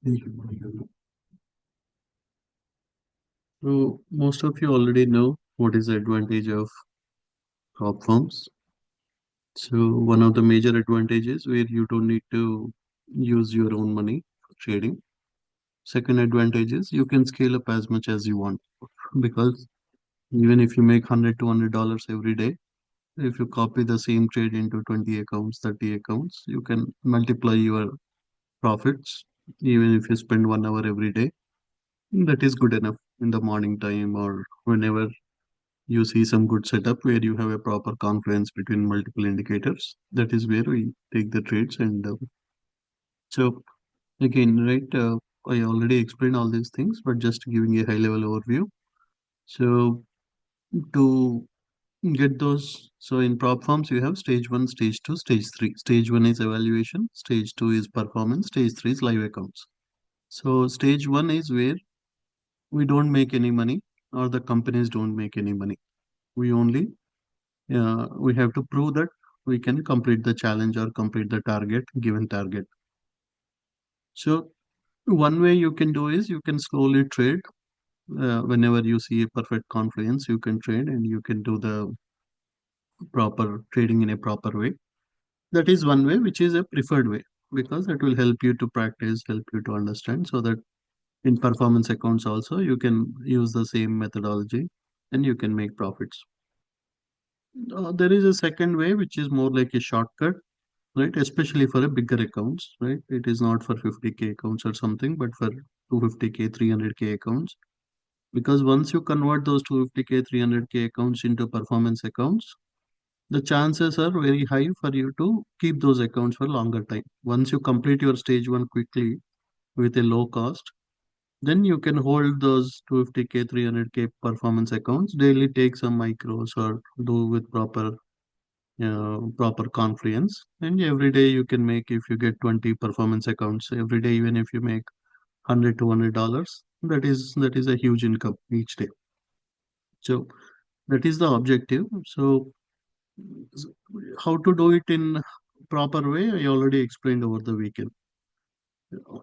So most of you already know what is the advantage of prop firms. So one of the major advantages where you don't need to use your own money for trading. Second advantage is you can scale up as much as you want because even if you make 100 to $100 every day, if you copy the same trade into 20 accounts, 30 accounts, you can multiply your profits even if you spend 1 hour every day. That is good enough in the morning time or whenever you see some good setup where you have a proper confluence between multiple indicators. That is where we take the trades. And so, again, right, I already explained all these things, but just giving a high level overview. So, to get those, so in prop firms, you have stage one, stage two, stage three. Stage one is evaluation, stage two is performance, stage three is live accounts. So, stage one is where we don't make any money or the companies don't make any money. We only we have to prove that we can complete the challenge or complete the target, given target. So one way you can do is you can slowly trade. Whenever you see a perfect confluence, you can trade and you can do the proper trading in a proper way. That is one way, which is a preferred way because it will help you to practice, help you to understand, so that in performance accounts also you can use the same methodology and you can make profits. There is a second way, which is more like a shortcut, right? Especially for a bigger accounts, right? It is not for 50K accounts or something, but for 250K, 300K accounts. Because once you convert those 250K, 300K accounts into performance accounts, the chances are very high for you to keep those accounts for longer time. Once you complete your stage one quickly with a low cost, then you can hold those 250K, 300K performance accounts, daily take some micros or do with proper confluence, and every day you can make, if you get 20 performance accounts every day, even if you make 100 to $100, that is a huge income each day. So that is the objective. So s- how to do it in proper way, I already explained over the weekend.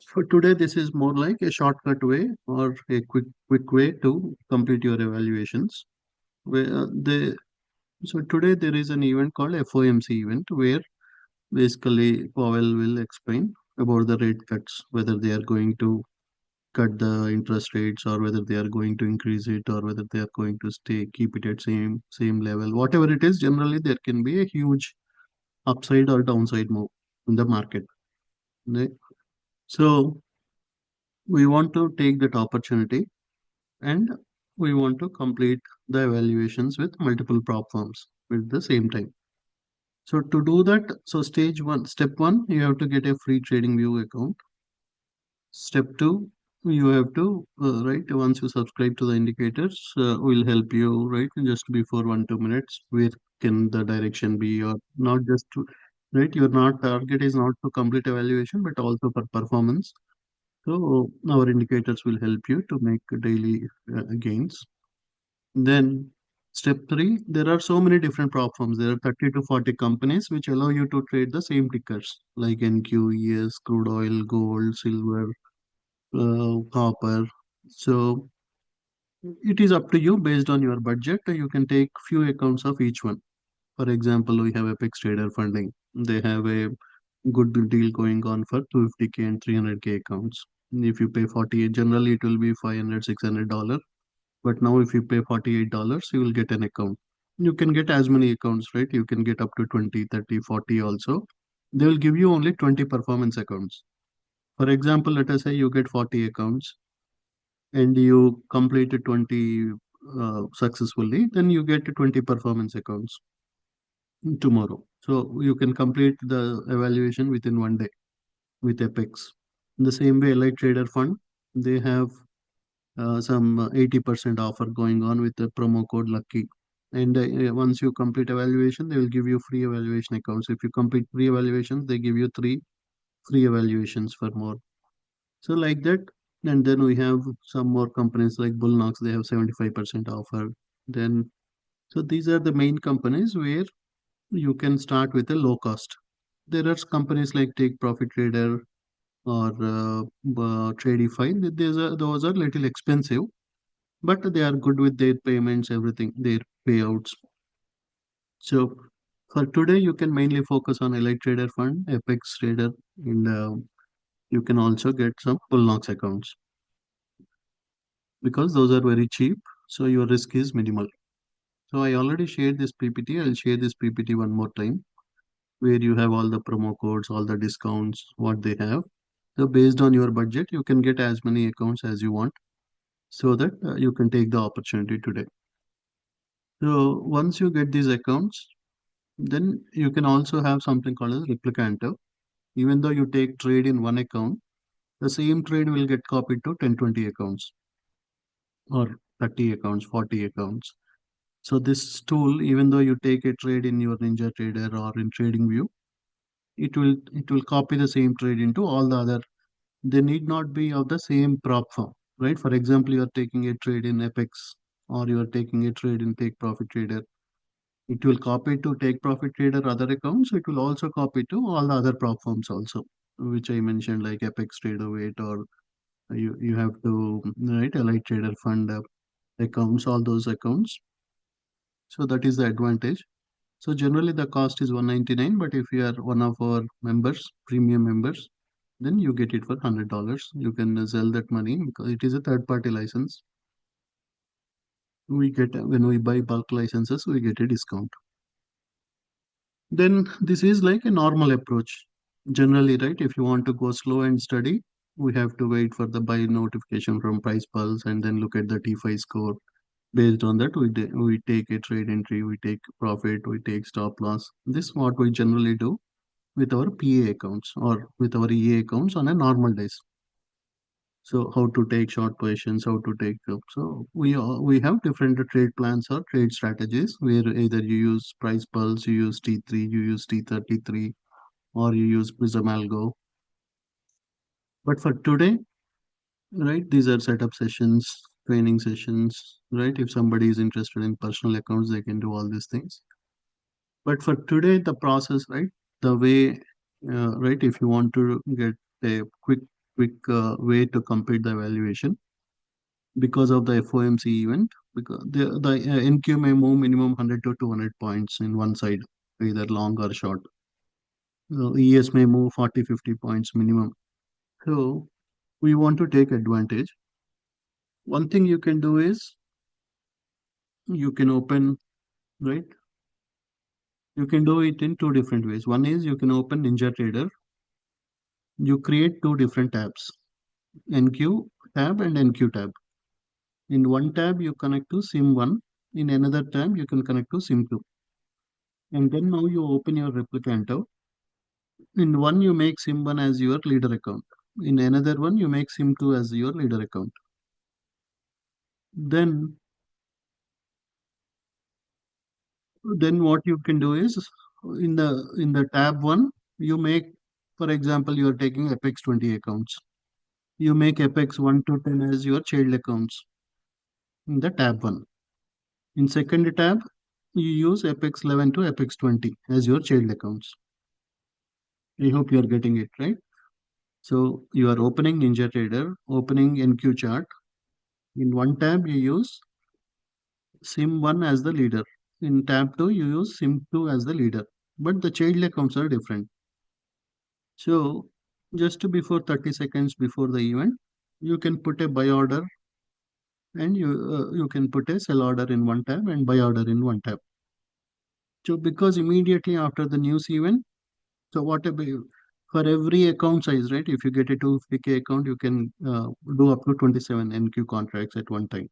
For today, this is more like a shortcut way or a quick way to complete your evaluations. Where so today there is an event called FOMC event where basically, Powell will explain about the rate cuts, whether they are going to cut the interest rates or whether they are going to increase it or whether they are going to stay keep it at same level. Whatever it is, generally there can be a huge upside or downside move in the market. Right? So we want to take that opportunity and we want to complete the evaluations with multiple prop firms at the same time. So to do that, so step one, you have to get a free trading view account. Step two, you have to, right, once you subscribe to the indicators, will help you, right, just before 1 2 minutes, where can the direction be, or not just to, right, your not target is not to complete evaluation, but also for performance. So our indicators will help you to make daily gains. Then step three, there are so many different prop firms. There are 30 to 40 companies which allow you to trade the same tickers like NQ, ES, crude oil, gold, silver, copper. So it is up to you based on your budget. You can take few accounts of each one. For example, we have Apex Trader Funding. They have a good deal going on for 250K and 300K accounts. If you pay 48, generally it will be 500, $600. But now if you pay $48, you will get an account. You can get as many accounts, right? You can get up to 20, 30, 40 also. They will give you only 20 performance accounts. For example, let us say you get 40 accounts and you completed 20 successfully, then you get 20 performance accounts tomorrow. So you can complete the evaluation within 1 day with Apex. In the same way, Elite Trader Fund, they have some 80% offer going on with the promo code Lucky. And once you complete evaluation, they will give you free evaluation accounts. If you complete free evaluations, they give you three free evaluations for more. So like that, and then we have some more companies like Bullnox. They have 75% offer. Then, so these are the main companies where you can start with a low cost. There are companies like Take Profit Trader. or Tradify. Those are little expensive, but they are good with their payments, everything, their payouts. So for today, you can mainly focus on Elite Trader Fund, Apex Trader, and you can also get some Bullnox accounts because those are very cheap. So your risk is minimal. So I already shared this PPT. I'll share this PPT one more time where you have all the promo codes, all the discounts, what they have. So based on your budget, you can get as many accounts as you want so that you can take the opportunity today. So once you get these accounts, then you can also have something called as replicant. Even though you take trade in one account, the same trade will get copied to 10, 20 accounts or 30 accounts, 40 accounts. So this tool, even though you take a trade in your Ninja Trader or in TradingView, it will copy the same trade into all the other. They need not be of the same prop firm, right? For example, you are taking a trade in Apex or you are taking a trade in Take Profit Trader. It will copy to Take Profit Trader other accounts. It will also copy to all the other prop firms also, which I mentioned like Apex Trader Weight or you have to write a light trader fund accounts, all those accounts. So that is the advantage. So generally the cost is 199, but if you are one of our members, premium members, then you get it for $100. You can sell that money because it is a third party license. We get when we buy bulk licenses, we get a discount. Then this is like a normal approach. Generally, right? If you want to go slow and study, we have to wait for the buy notification from Price Pulse and then look at the T5 score. Based on that, we take a trade entry, we take profit, we take stop loss. This is what we generally do with our PA accounts or with our EA accounts on a normal days. So how to take short positions, how to take up. So we have different trade plans or trade strategies where either you use Price Pulse, you use T3, you use T33, or you use Prism Algo. But for today, right, these are setup sessions, training sessions, right? If somebody is interested in personal accounts, they can do all these things. But for today, the process, right, the way, right, if you want to get a quick way to complete the evaluation because of the FOMC event, because the NQ may move minimum 100 to 200 points in one side, either long or short. ES may move 40, 50 points minimum. So we want to take advantage. One thing you can do is you can open, right? You can do it in two different ways. One is you can open Ninja Trader. You create two different tabs, NQ tab and NQ tab. In one tab, you connect to SIM 1. In another tab, you can connect to SIM 2. And then now you open your replicanto. In one, you make SIM 1 as your leader account. In another one, you make SIM 2 as your leader account. Then, then what you can do is in the tab 1, you make, for example, you are taking Apex 20 accounts. You make Apex 1 to 10 as your child accounts in the tab 1. In second tab, you use Apex 11 to Apex 20 as your child accounts. I hope you are getting it right. So you are opening Ninja Trader, opening NQ chart. In one tab, you use SIM 1 as the leader. In tab 2, you use SIM 2 as the leader. But the child accounts are different. So just before 30 seconds before the event, you can put a buy order and you can put a sell order in one tab and buy order in one tab. So because immediately after the news event, so whatever for every account size, right? If you get a 250K account, you can do up to 27 NQ contracts at one time.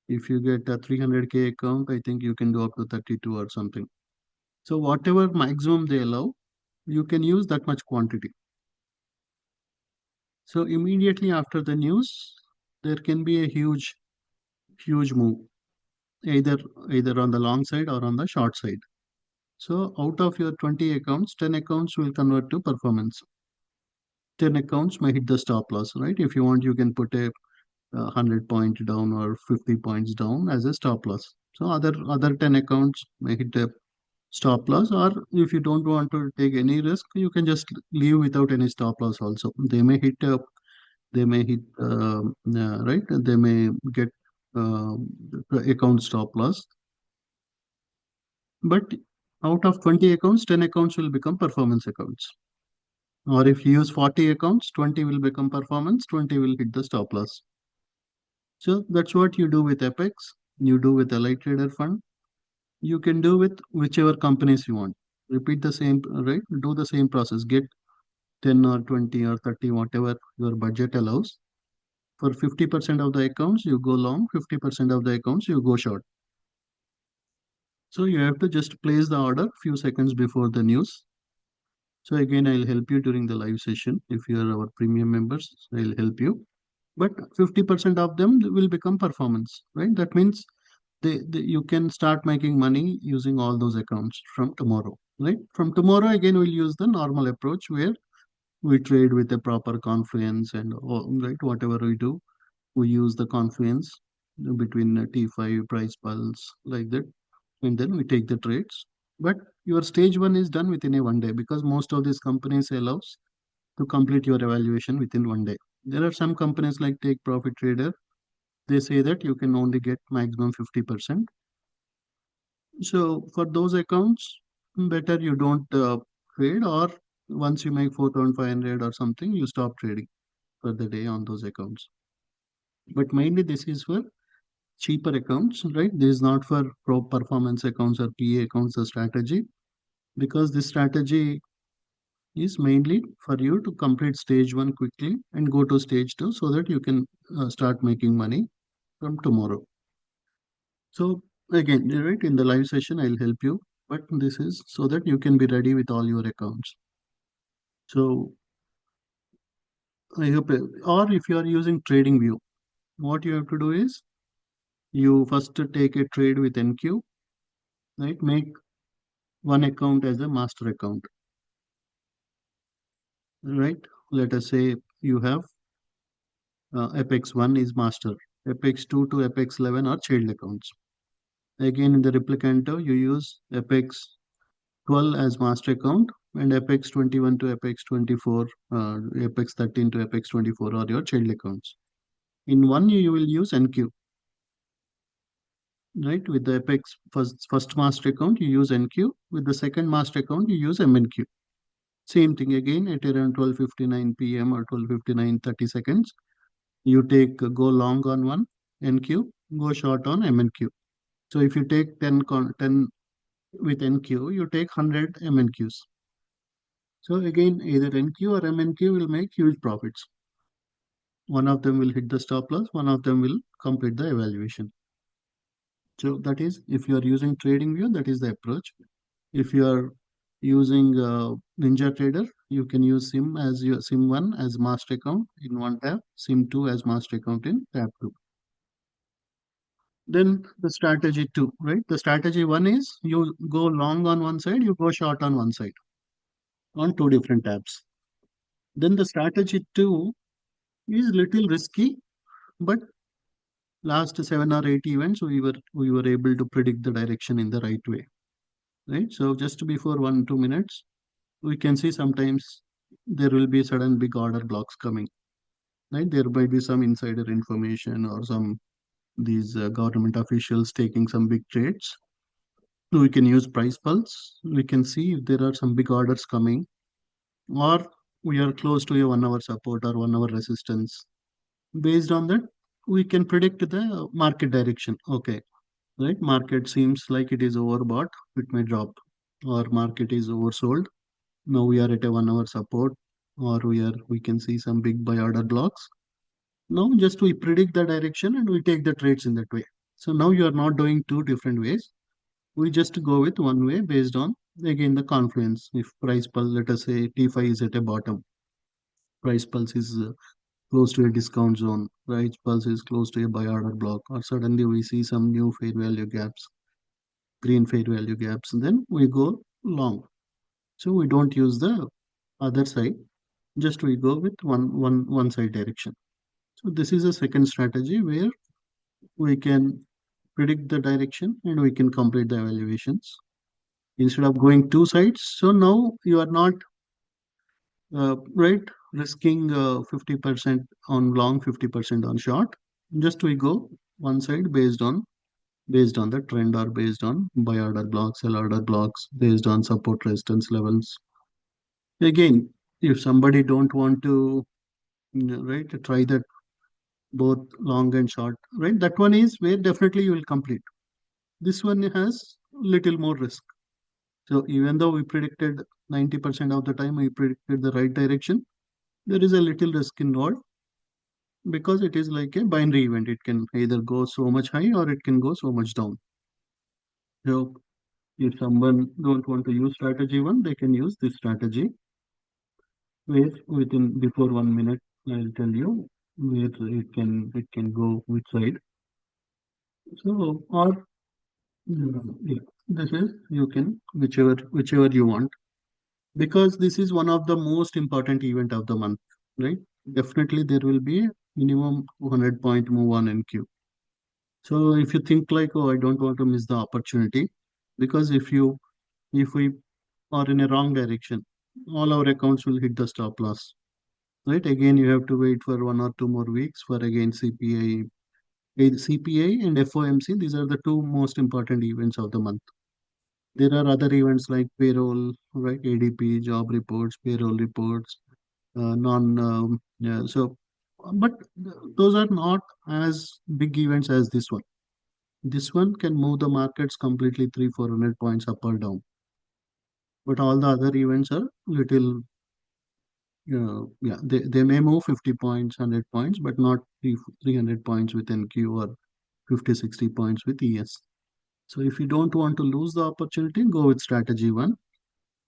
If you get a 300K account, I think you can do up to 32 or something. So whatever maximum they allow, you can use that much quantity. So immediately after the news, there can be a huge move, either on the long side or on the short side. So out of your 20 accounts, 10 accounts will convert to performance. 10 accounts may hit the stop loss, right? If you want, you can put a 100 point down or 50 points down as a stop loss. So other 10 accounts may hit a stop loss, or if you don't want to take any risk, you can just leave without any stop loss also. They may hit right, they may get the account stop loss, but out of 20 accounts, 10 accounts will become performance accounts. Or if you use 40 accounts, 20 will become performance, 20 will hit the stop loss. So that's what you do with Apex, you do with Allied Trader Fund. You can do with whichever companies you want. Repeat the same, right? Do the same process. Get 10 or 20 or 30, whatever your budget allows. For 50% of the accounts, you go long, 50% of the accounts, you go short. So you have to just place the order few seconds before the news. So again, I'll help you during the live session. If you are our premium members, I'll help you. But 50% of them will become performance, right? That means you can start making money using all those accounts from tomorrow, right? From tomorrow, again, we'll use the normal approach where we trade with a proper confluence and right, whatever we do, we use the confluence between T5 price pulse like that, and then we take the trades. But your stage one is done within a 1 day because most of these companies allows to complete your evaluation within 1 day. There are some companies like Take Profit Trader. They say that you can only get maximum 50%. So for those accounts, better you don't trade, or once you make 4,500 or something, you stop trading for the day on those accounts. But mainly this is for cheaper accounts, right? This is not for pro performance accounts or PA accounts or strategy, because this strategy is mainly for you to complete stage one quickly and go to stage two so that you can start making money from tomorrow. So again, right, in the live session, I'll help you, but this is so that you can be ready with all your accounts. So I hope, or if you are using TradingView, what you have to do is you first take a trade with NQ, right? Make one account as a master account, right? Let us say you have Apex 1 is master, Apex 2 to Apex 11 are child accounts. Again, in the replicanto, you use Apex 12 as master account and Apex 21 to Apex 24, Apex 13 to Apex 24 are your child accounts. In one, you will use NQ, right? With the Apex first master account, you use NQ. With the second master account, you use MNQ. Same thing again at around 12:59 p.m. or 12:59:30. You take go long on one NQ, go short on MNQ. So if you take 10 with NQ, you take 100 MNQs. So again, either NQ or MNQ will make huge profits. One of them will hit the stop loss, one of them will complete the evaluation. So that is, if you are using TradingView, that is the approach. If you are using Ninja Trader, you can use SIM as your SIM 1 as master account in one tab, SIM 2 as master account in tab 2. Then the strategy 2, right? The strategy 1 is you go long on one side, you go short on one side on two different tabs. Then the strategy 2 is little risky, but last 7 or 8 events we were able to predict the direction in the right way, right? So just before 1 2 minutes, we can see sometimes there will be sudden big order blocks coming, right? There might be some insider information or some these government officials taking some big trades. We can use price pulse. We can see if there are some big orders coming, or we are close to a 1 hour support or 1 hour resistance. Based on that, we can predict the market direction. Okay, right? Market seems like it is overbought, it may drop, or market is oversold. Now we are at a 1 hour support, or we can see some big buy order blocks. Now just we predict the direction and we take the trades in that way. So now you are not doing two different ways. We just go with one way based on again the confluence. If price pulse, let us say T5 is at a bottom, price pulse is close to a discount zone, price pulse is close to a buy order block, or suddenly we see some new fair value gaps, green fair value gaps, and then we go long. So we don't use the other side, just we go with one side direction. So this is a second strategy where we can predict the direction and we can complete the evaluations. instead of going two sides. So now you are not right risking 50% on long, 50% on short. Just we go one side based on the trend or based on buy order blocks, sell order blocks, based on support resistance levels. Again, if somebody don't want to right try that both long and short, right, that one is where definitely you will complete. This one has little more risk. So even though we predicted 90% of the time we predicted the right direction, there is a little risk involved because it is like a binary event. It can either go so much high or it can go so much down. So if someone don't want to use strategy one, they can use this strategy where within before 1 minute I'll tell you where it can go which side. So or yeah, this is you can whichever you want because this is one of the most important event of the month, right? Definitely there will be a minimum 200-point move on NQ. So if you think like, oh, I don't want to miss the opportunity, because if we are in a wrong direction, all our accounts will hit the stop loss. Right? Again, you have to wait for 1 or 2 more weeks for again CPA and FOMC. These are the two most important events of the month. There are other events like payroll, right? ADP, job reports, payroll reports, non. Yeah, so, but those are not as big events as this one. This one can move the markets completely 300-400 points up or down. But all the other events are little, yeah, they may move 50 points, 100 points, but not 300 points with NQ or 50, 60 points with ES. So if you don't want to lose the opportunity, go with strategy one.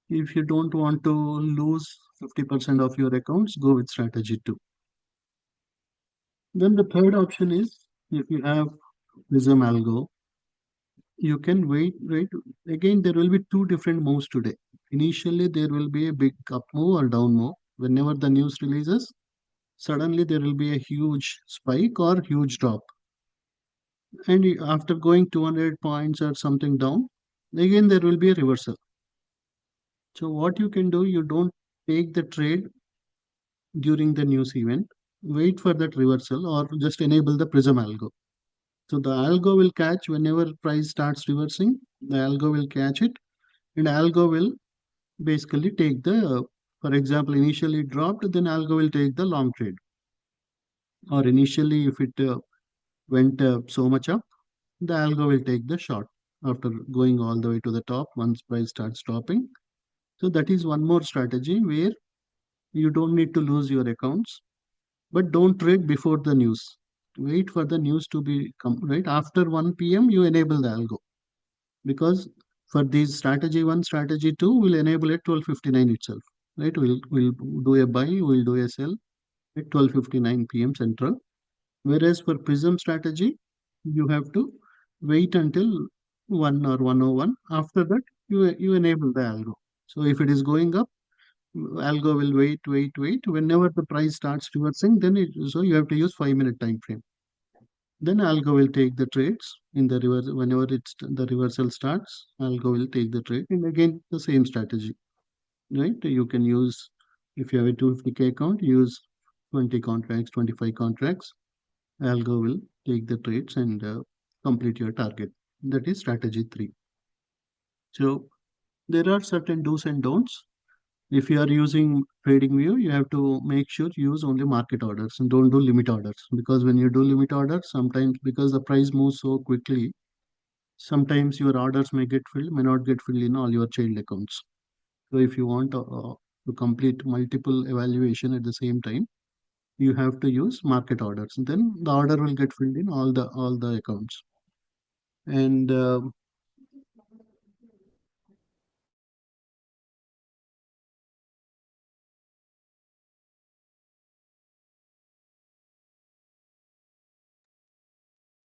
If you don't want to lose 50% of your accounts, go with strategy two. Then the third option is if you have Prism Algo, you can wait. Again, there will be two different moves today. Initially, there will be a big up move or down move. Whenever the news releases, suddenly there will be a huge spike or huge drop. And after going 200 points or something down, again there will be a reversal. So what you can do, you don't take the trade during the news event, wait for that reversal or just enable the Prism algo. So the algo will catch whenever price starts reversing, the algo will catch it and algo will basically take the, for example, initially it dropped, then algo will take the long trade. Or initially if it went so much up, the algo will take the short after going all the way to the top once price starts dropping. So that is one more strategy where you don't need to lose your accounts, but don't trade before the news. Wait for the news to be come right after 1 p.m. You enable the algo because for these strategy one, strategy two will enable at 12:59 itself. Right? We'll do a buy, we'll do a sell at 12:59 p.m. Central. Whereas for Prism strategy, you have to wait until 1 or 101. After that, you enable the algo. So if it is going up, algo will wait. Whenever the price starts reversing, then so you have to use 5 minute time frame. Then algo will take the trades in the reverse. Whenever the reversal starts, algo will take the trade. And again, the same strategy, right? You can use, if you have a 250K account, use 20 contracts, 25 contracts. Algo will take the trades and complete your target. That is strategy three. So there are certain do's and don'ts. If you are using TradingView, you have to make sure you use only market orders and don't do limit orders because when you do limit orders, sometimes because the price moves so quickly, sometimes your orders may get filled, may not get filled in all your child accounts. So if you want to complete multiple evaluation at the same time, you have to use market orders. Then the order will get filled in all the accounts. And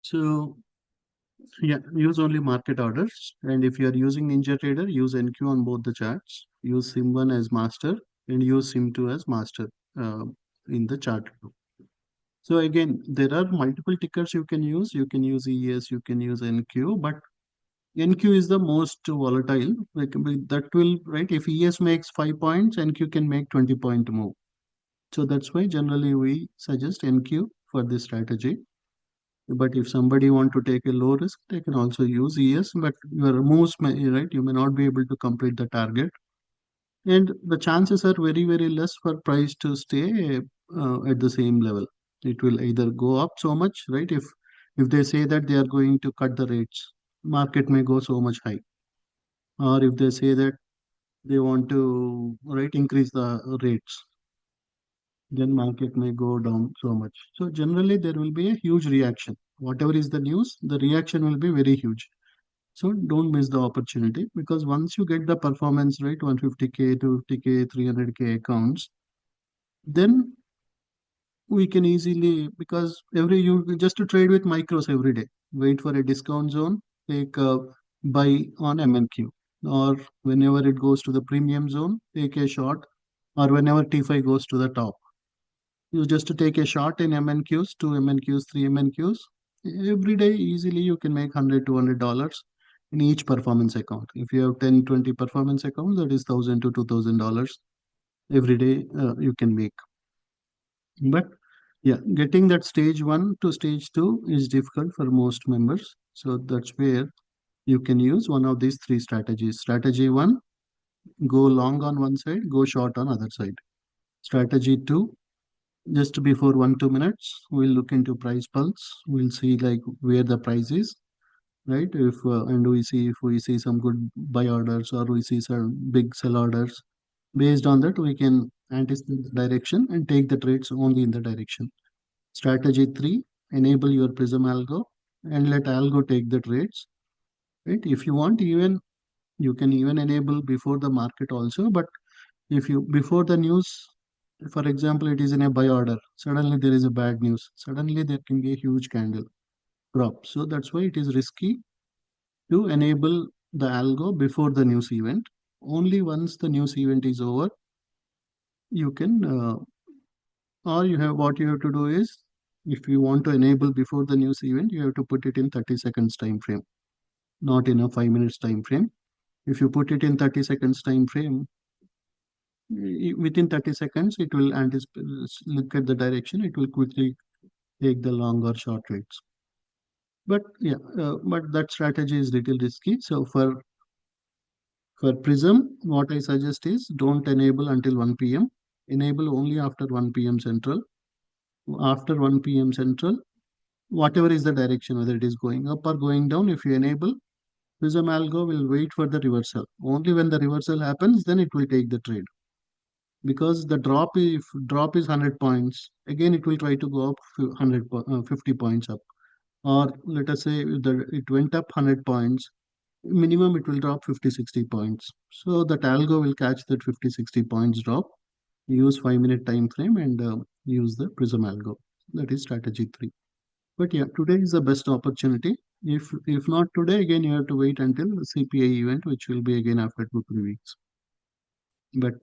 so yeah, use only market orders. And if you are using Ninja Trader, use NQ on both the charts. Use Sim1 as master and use Sim2 as master uh, in the chart. So again, there are multiple tickers you can use. You can use ES, you can use NQ, but NQ is the most volatile. That will, right? If ES makes 5 points, NQ can make 20-point move. So that's why generally we suggest NQ for this strategy. But if somebody want to take a low risk, they can also use ES. But your moves may, right? You may not be able to complete the target, and the chances are very very less for price to stay at the same level. It will either go up so much, right? If they say that they are going to cut the rates, market may go so much high. Or if they say that they want to, right, increase the rates, then market may go down so much. So generally there will be a huge reaction. Whatever is the news, the reaction will be very huge. So don't miss the opportunity, because once you get the performance right, 150K, 250K, 300K accounts, then we can easily, because every you just to trade with micros every day, wait for a discount zone, take a buy on MNQ, or whenever it goes to the premium zone, take a short, or whenever T5 goes to the top, you just to take a shot in MNQs, two MNQs, three MNQs. Every day, easily you can make $100 in each performance account. If you have 10, 20 performance accounts, that is $1,000 to $2,000 every day you can make. But yeah, getting that stage one to stage two is difficult for most members. So that's where you can use one of these three strategies. Strategy one, go long on one side, go short on other side. Strategy two, just before 1 2 minutes, we'll look into price pulse. We'll see like where the price is, right? If and we see if we see some good buy orders or we see some big sell orders. Based on that, we can anticipate the direction and take the trades only in the direction. Strategy three, enable your Prism algo and let algo take the trades. Right? If you want, even you can even enable before the market also. But if you before the news, for example, it is in a buy order, suddenly there is a bad news. Suddenly there can be a huge candle drop. So that's why it is risky to enable the algo before the news event. Only once the news event is over, you can or you have what you have to do is, if you want to enable before the news event, you have to put it in 30 seconds time frame, not in a 5 minutes time frame. If you put it in 30 seconds time frame, within 30 seconds, it will anticipate, look at the direction, it will quickly take the long or short rates. But yeah, but that strategy is little risky. So for Prism, what I suggest is don't enable until 1 p.m. Enable only after 1 p.m. Central. After 1 p.m. Central, whatever is the direction, whether it is going up or going down, if you enable, Prism algo will wait for the reversal. Only when the reversal happens, then it will take the trade. Because the drop, if drop is 100 points, again it will try to go up 50 points up. Or let us say it went up 100 points, minimum it will drop 50 60 points. So that algo will catch that 50 60 points drop, use 5 minute time frame, and use the Prism algo. That is strategy three. But yeah, today is the best opportunity. If not today, again you have to wait until the CPI event, which will be again after 2 3 weeks. But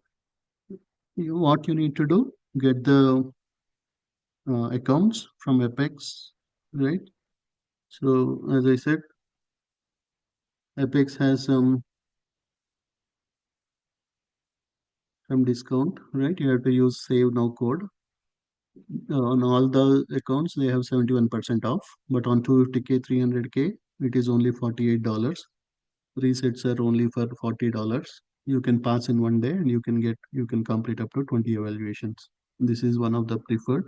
what you need to do, get the accounts from Apex, right? So as I said, Apex has some discount, right? You have to use save now code. On all the accounts, they have 71% off, but on 250K, 300K, it is only $48. Resets are only for $40. You can pass in 1 day and you can complete up to 20 evaluations. This is one of the preferred.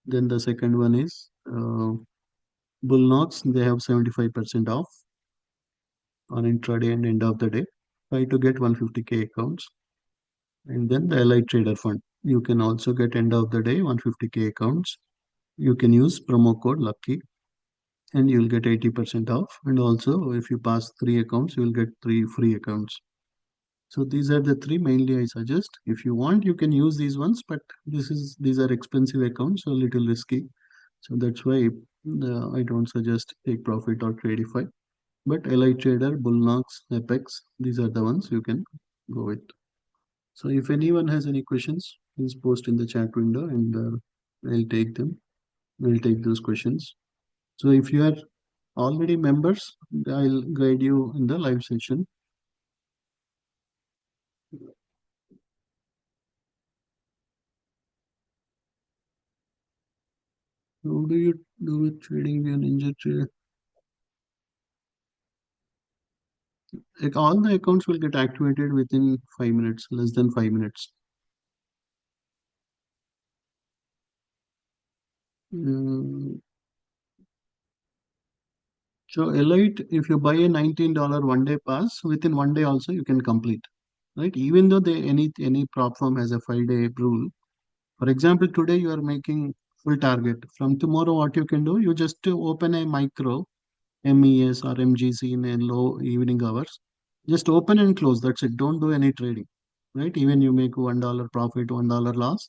Then the second one is Bullnox. They have 75% off on intraday and end of the day. Try to get 150K accounts. And then the Allied Trader Fund. You can also get end of the day 150K accounts. You can use promo code Lucky and you'll get 80% off. And also, if you pass three accounts, you will get three free accounts. So these are the three mainly I suggest. If you want, you can use these ones, but these are expensive accounts, so a little risky. So that's why I don't suggest Take Profit or Tradify. But Allied Trader, Bullnox, Apex, these are the ones you can go with. So if anyone has any questions, please post in the chat window and I'll take them. We'll take those questions. So if you are already members, I'll guide you in the live session. How do you do with trading via Ninja Trade? Like all the accounts will get activated within 5 minutes, less than 5 minutes. Uh, so Elite, if you buy a $19 one-day pass, within one day also you can complete, right? Even though any prop firm has a 5-day rule. For example, today you are making full target. From tomorrow, what you can do, you just open a micro MES or MGC in a low evening hours. Just open and close. That's it. Don't do any trading, right? Even you make $1 profit, $1 loss.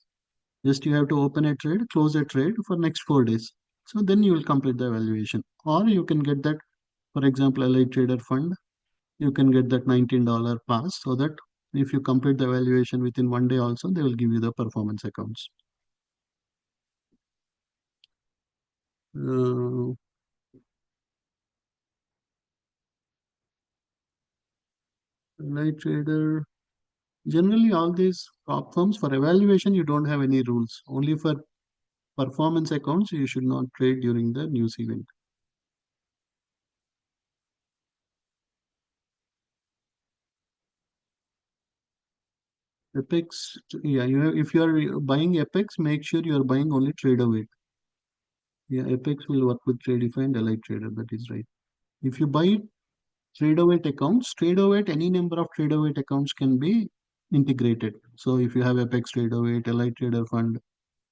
Just you have to open a trade, close a trade for next 4 days. So then you will complete the evaluation. Or you can get that, for example, LI Trader Fund, you can get that $19 pass so that if you complete the evaluation within one day also, they will give you the performance accounts. Uh, LI Trader, generally all these prop firms for evaluation, you don't have any rules. Only for performance accounts, you should not trade during the news event. Apex, yeah, if you are buying Apex, make sure you are buying only trader weight. Yeah, Apex will work with Tradify and Allied Trader. That is right. If you buy trader weight accounts, trader weight, any number of trader weight accounts can be integrated. So if you have Apex trader weight, Allied Trader Fund,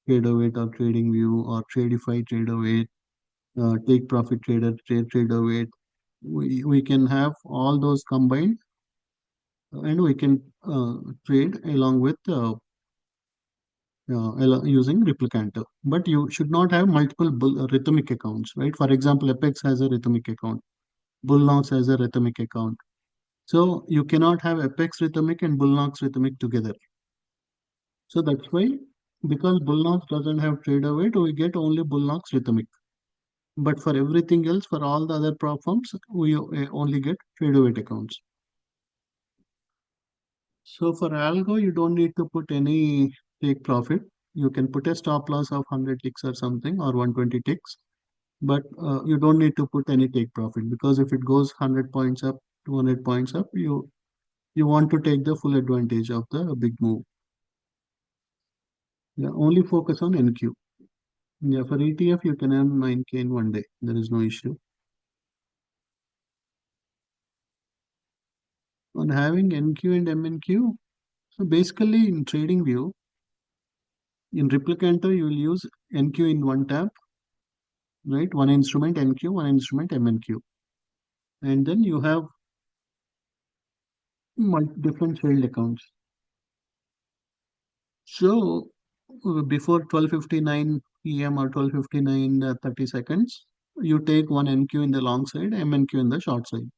trader weight or trading view or Tradify trader weight, take profit trader, trader weight, we can have all those combined and we can trade along with using replicanter. But you should not have multiple rhythmic accounts, right? For example, Apex has a rhythmic account, Bullnox has a rhythmic account. So you cannot have Apex rhythmic and Bullnox rhythmic together. So that's why, because Bullnox doesn't have trader weight, we get only Bullnox rhythmic. But for everything else, for all the other prop firms, we only get trader weight accounts. So for algo, you don't need to put any take profit. You can put a stop loss of 100 ticks or something or 120 ticks, but you don't need to put any take profit because if it goes 100 points up, 200 points up, you want to take the full advantage of the big move. Yeah, only focus on NQ. Yeah, for ETF, you can earn 9K in one day. There is no issue. On having NQ and MNQ, so basically in trading view, in Replicanter, you will use NQ in one tab, right? One instrument NQ, one instrument MNQ. And then you have different failed accounts. So before 12:59 p.m. or 12:59 30 seconds, you take one NQ in the long side, MNQ in the short side.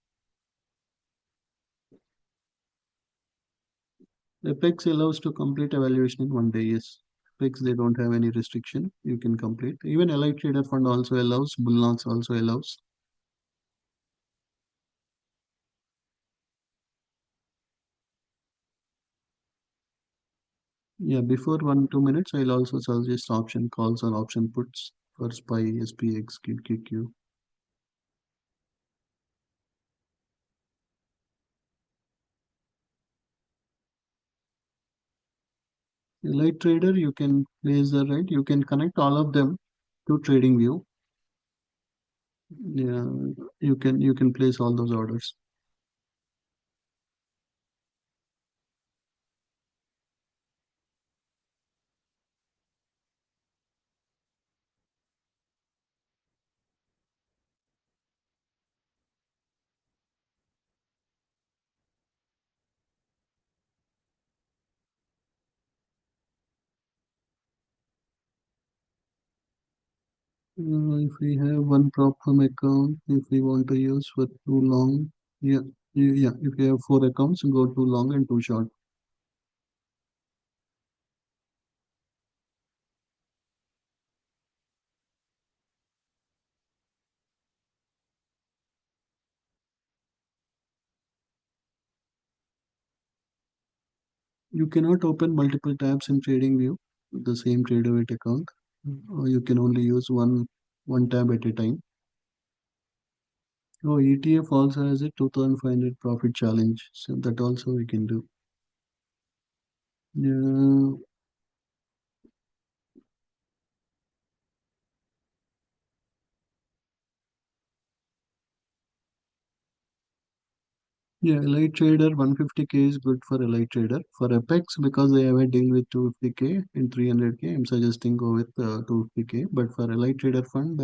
Apex allows to complete evaluation in one day. Yes, Apex they don't have any restriction. You can complete. Even Allied Trader Fund also allows. Bullnox also allows. Yeah, before 1 2 minutes, I'll also suggest option calls or option puts for SPY, SPX, QQQ. Light trader, you can place the right. You can connect all of them to Trading View. Yeah, you can place all those orders. If we have one prop firm account, if we want to use for too long, yeah, yeah. If you have four accounts, go too long and too short. You cannot open multiple tabs in TradingView with the same TraderWeight account. Or you can only use one tab at a time. Oh, ETF also has a 2,500 profit challenge, so that also we can do. Yeah, yeah, Elite Trader 150K is good for Elite Trader. For Apex, because they have a deal with 250K and 300K, I'm suggesting go with 250K. But for Elite Trader Fund,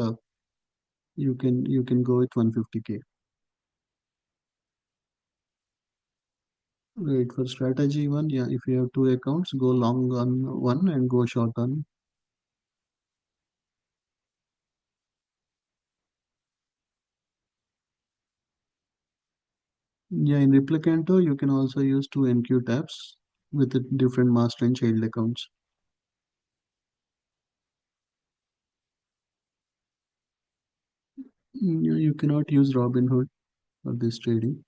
you can go with 150K. Right, for strategy one, yeah, if you have two accounts, go long on one and go short on. Yeah, in Replicanto, you can also use two NQ tabs with the different master and child accounts. You cannot use Robinhood for this trading.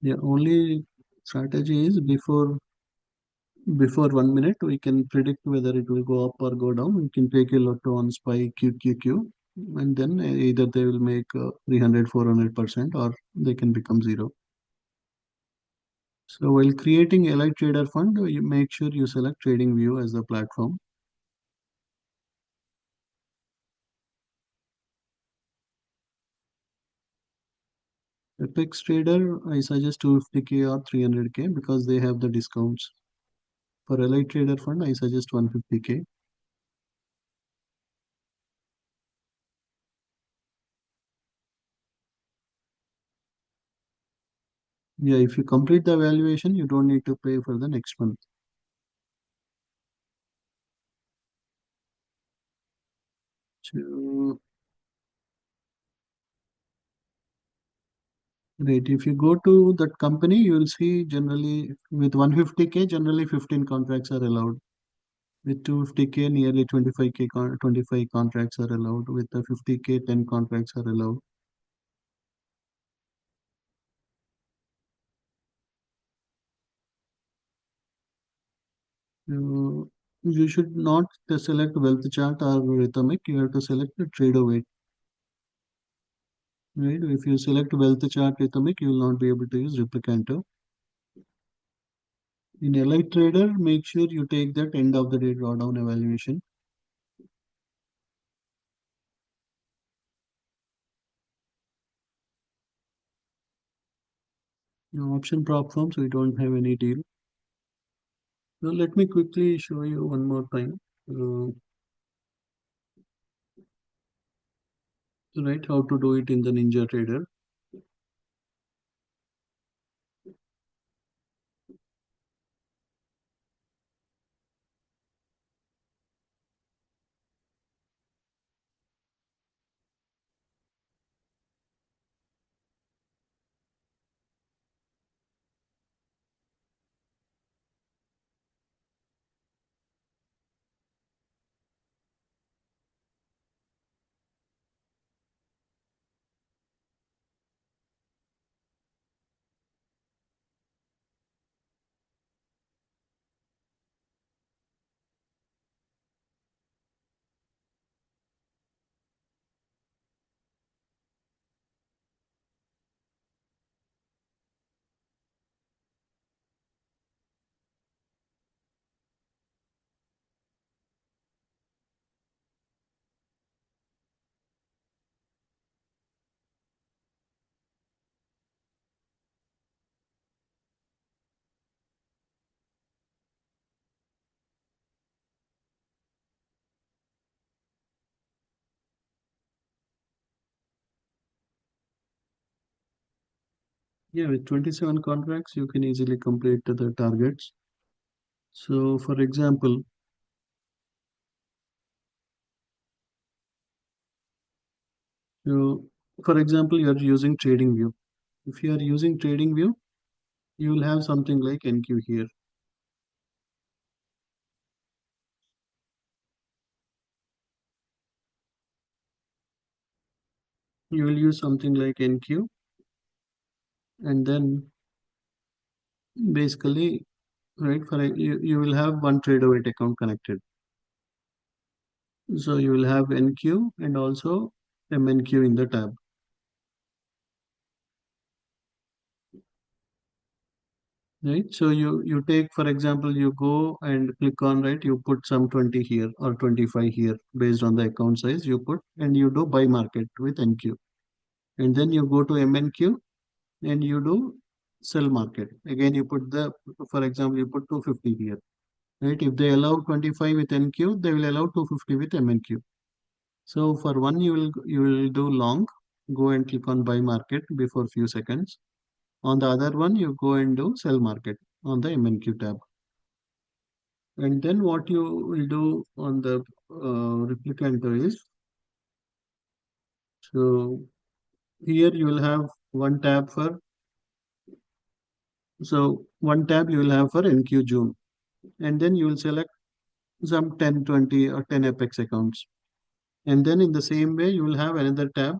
Yeah, only strategy is before 1 minute, we can predict whether it will go up or go down. We can take a lotto on SPY QQQ, and then either they will make 300, 400%, or they can become zero. So while creating Elite Trader Fund, you make sure you select TradingView as the platform. Apex Trader, I suggest 250K or 300K because they have the discounts. For Elite Trader Fund, I suggest 150K. Yeah, if you complete the evaluation, you don't need to pay for the next month. So, right, if you go to that company, you will see generally with 150K, generally 15 contracts are allowed. With 250K, nearly 25K, 25 contracts are allowed. With the 50K, 10 contracts are allowed. You should not select wealth chart or rhythmic. You have to select the trader weight. Right? If you select wealth chart rhythmic, you will not be able to use replicanto. In Elite Trader, make sure you take that end of the day drawdown evaluation. Option prop firms, we don't have any deal. Now let me quickly show you one more time. Right, how to do it in the Ninja Trader. Yeah, with 27 contracts, you can easily complete the targets. So, for example, you, you are using TradingView. If you are using TradingView, you will have something like NQ here. You will use something like NQ, and then basically, right, you will have one trader weight account connected. So you will have NQ and also MNQ in the tab, right? So you take, for example, you go and click on, right, you put some 20 here or 25 here based on the account size you put, and you do buy market with NQ. And then you go to MNQ and you do sell market. Again, you put the, for example, you put 250 here, right? If they allow 25 with NQ, they will allow 250 with MNQ. So for one, you will do long, go and click on buy market before few seconds. On the other one, you go and do sell market on the MNQ tab. And then what you will do on the replicanter is, so here you will have one tab for, so one tab you will have for NQ June. And then you will select some 10, 20 or 10 Apex accounts. And then in the same way, you will have another tab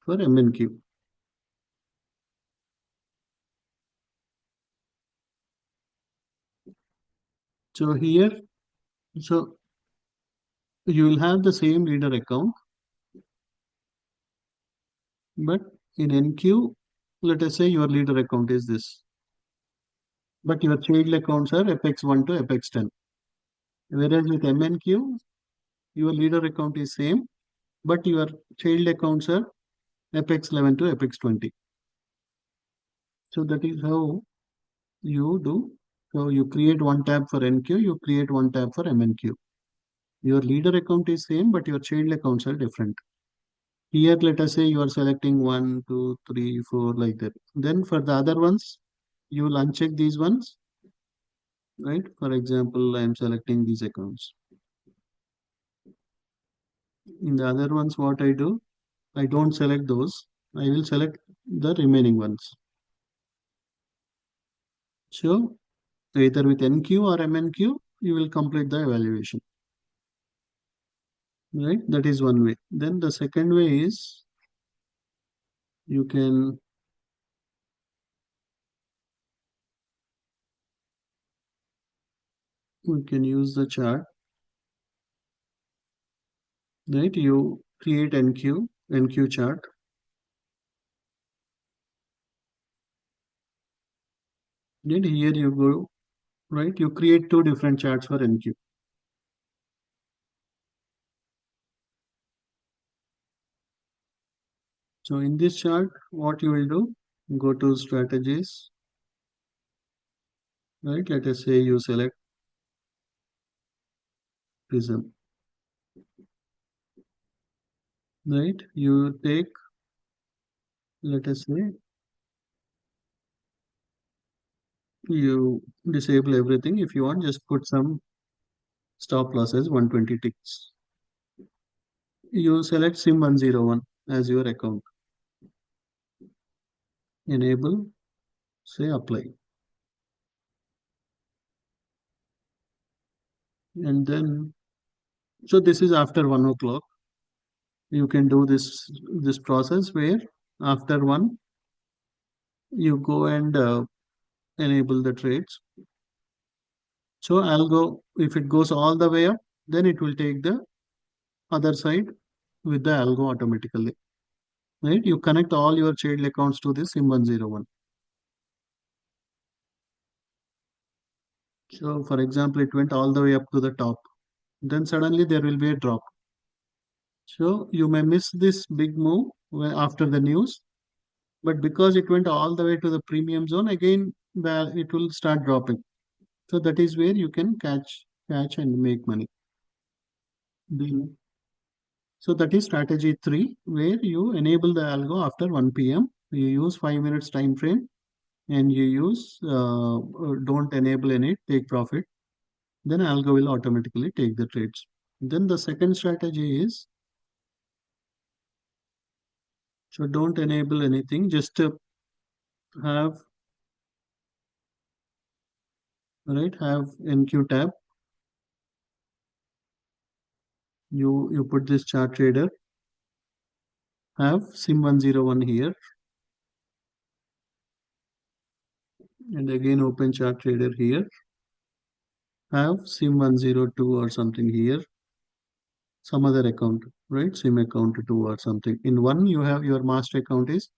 for MNQ. So here, so you will have the same leader account, but in NQ, let us say your leader account is this, but your child accounts are Apex 1 to Apex 10. Whereas with MNQ, your leader account is same, but your child accounts are Apex 11 to Apex 20. So that is how you do. So you create one tab for NQ, you create one tab for MNQ. Your leader account is same, but your child accounts are different. Here, let us say you are selecting 1, 2, 3, 4, like that. Then for the other ones, you will uncheck these ones, right? For example, I am selecting these accounts. In the other ones, what I do, I don't select those. I will select the remaining ones. So either with NQ or MNQ, you will complete the evaluation, right? That is one way. Then the second way is you can we can use the chart, right? You create NQ chart. Then here you go, right? You create two different charts for NQ. So in this chart, what you will do, go to strategies, right? Let us say you select prism, right? You take, let us say, you disable everything. If you want, just put some stop losses 120 ticks. You select SIM 101 as your account. Enable, say apply. And then, so this is after 1 o'clock. You can do this process where after one, you go and enable the trades. So algo, if it goes all the way up, then it will take the other side with the algo automatically. Right? You connect all your child accounts to this SIM 101. So for example, it went all the way up to the top. Then suddenly there will be a drop. So you may miss this big move after the news, but because it went all the way to the premium zone, again it will start dropping. So that is where you can catch and make money. Then so that is strategy three, where you enable the algo after 1 p.m. You use 5 minutes time frame, and you use don't enable any take profit. Then algo will automatically take the trades. Then the second strategy is, so don't enable anything, just have, right, have NQ tab, You put this chart trader, have sim101 here, and again open chart trader here, have sim102 or something here, some other account, right? Sim account 2 or something. In one, you have your master account is.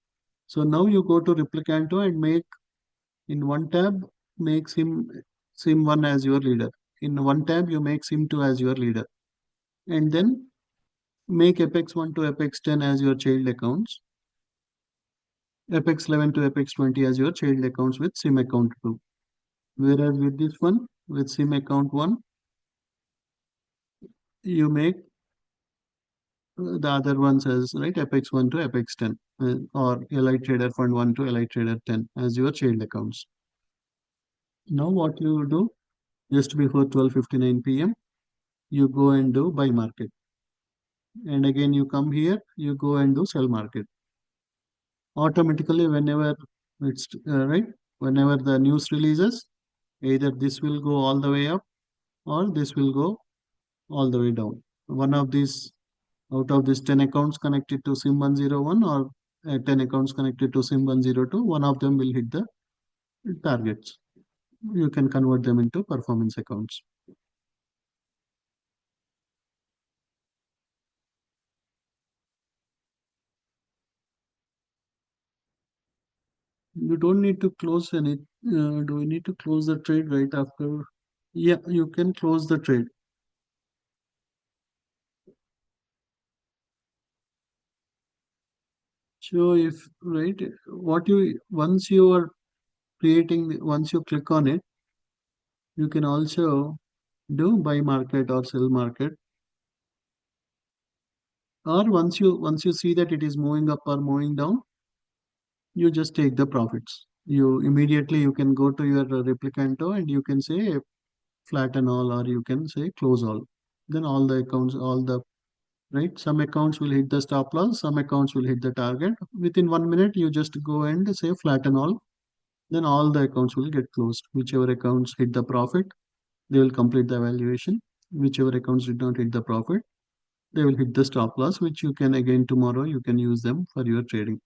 So now you go to Replicanto and make in one tab, make sim1 as your leader. In one tab, you make sim2 as your leader. And then make Apex1 to Apex10 as your child accounts, Apex11 to Apex20 as your child accounts with sim account 2. Whereas with this one, with sim account 1, you make the other ones as right Apex1 to Apex10 or Elite Trader Fund 1 to Elite Trader 10 as your child accounts. Now what you do just before 12:59 p.m. you go and do buy market, and again you come here you go and do sell market. Automatically whenever it's right whenever the news releases, either this will go all the way up or this will go all the way down. One of these out of these 10 accounts connected to sim 101 or 10 accounts connected to sim 102, one of them will hit the targets. You can convert them into performance accounts. You don't need to close any. Do we need to close the trade right after? Yeah, you can close the trade. So if right, what you once you are creating, once you click on it, you can also do buy market or sell market. Or once you see that it is moving up or moving down, you just take the profits. You immediately you can go to your replicanto and you can say flatten all or you can say close all. Then all the accounts, all the right, some accounts will hit the stop loss, some accounts will hit the target. Within 1 minute, you just go and say flatten all. Then all the accounts will get closed. Whichever accounts hit the profit, they will complete the evaluation. Whichever accounts did not hit the profit, they will hit the stop loss, which you can again tomorrow you can use them for your trading.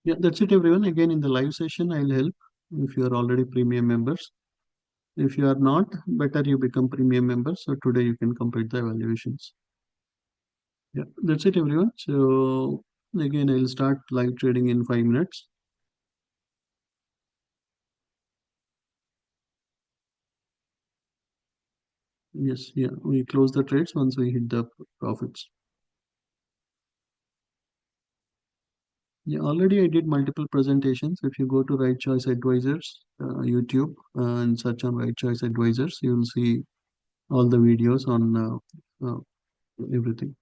Yeah, that's it, everyone. Again, in the live session, I'll help if you are already premium members. If you are not, better you become premium members. So today you can complete the evaluations. Yeah, that's it, everyone. So again, I'll start live trading in 5 minutes. Yes, yeah, we close the trades once we hit the profits. Yeah, already I did multiple presentations. If you go to Right Choice Advisors, YouTube, and search on Right Choice Advisors, you will see all the videos on everything.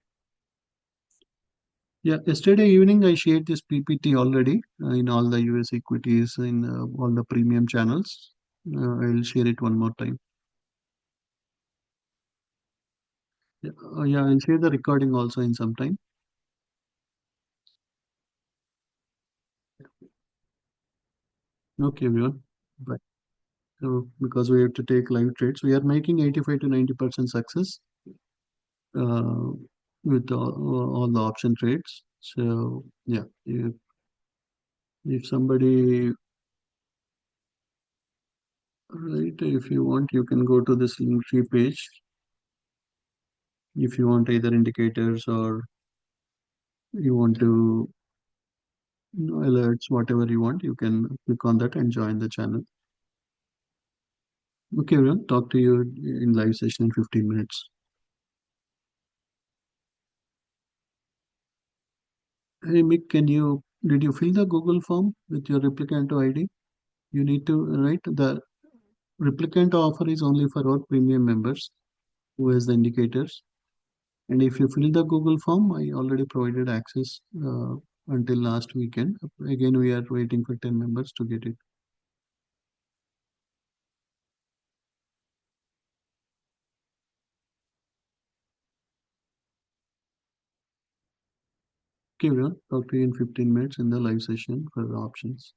Yeah, yesterday evening I shared this PPT already in all the US equities in all the premium channels. I'll share it one more time. Yeah, yeah, I'll share the recording also in some time. Okay, everyone. Bye. So, because we have to take live trades, we are making 85 to 90% success uh, with all the option trades. So, yeah, if somebody, right, if you want, you can go to this link tree page. If you want either indicators or you want to alerts, whatever you want, you can click on that and join the channel. Okay, everyone, talk to you in live session in 15 minutes. Hey Mick, did you fill the Google form with your Replicanto ID? You need to write the Replicanto offer is only for our premium members who has the indicators. And if you fill the Google form, I already provided access until last weekend. Again, we are waiting for 10 members to get it. Okay, everyone, talk to you in 15 minutes in the live session for the options.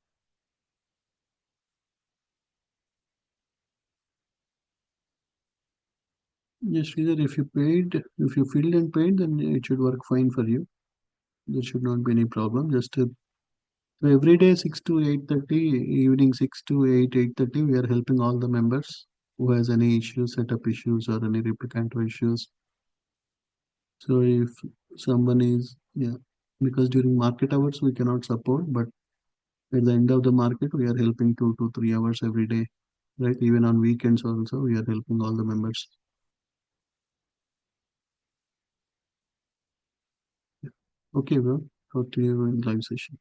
Yes, Sridhar, if you filled and paid, then it should work fine for you. There should not be any problem. Just so every day 6 to 8:30, evening 6 to 8:30, we are helping all the members who has any issues, setup issues or any replicant issues. So if someone is, yeah, because during market hours we cannot support, but at the end of the market we are helping 2 to 3 hours every day, right? Even on weekends also we are helping all the members. Okay, well, talk to you in live session.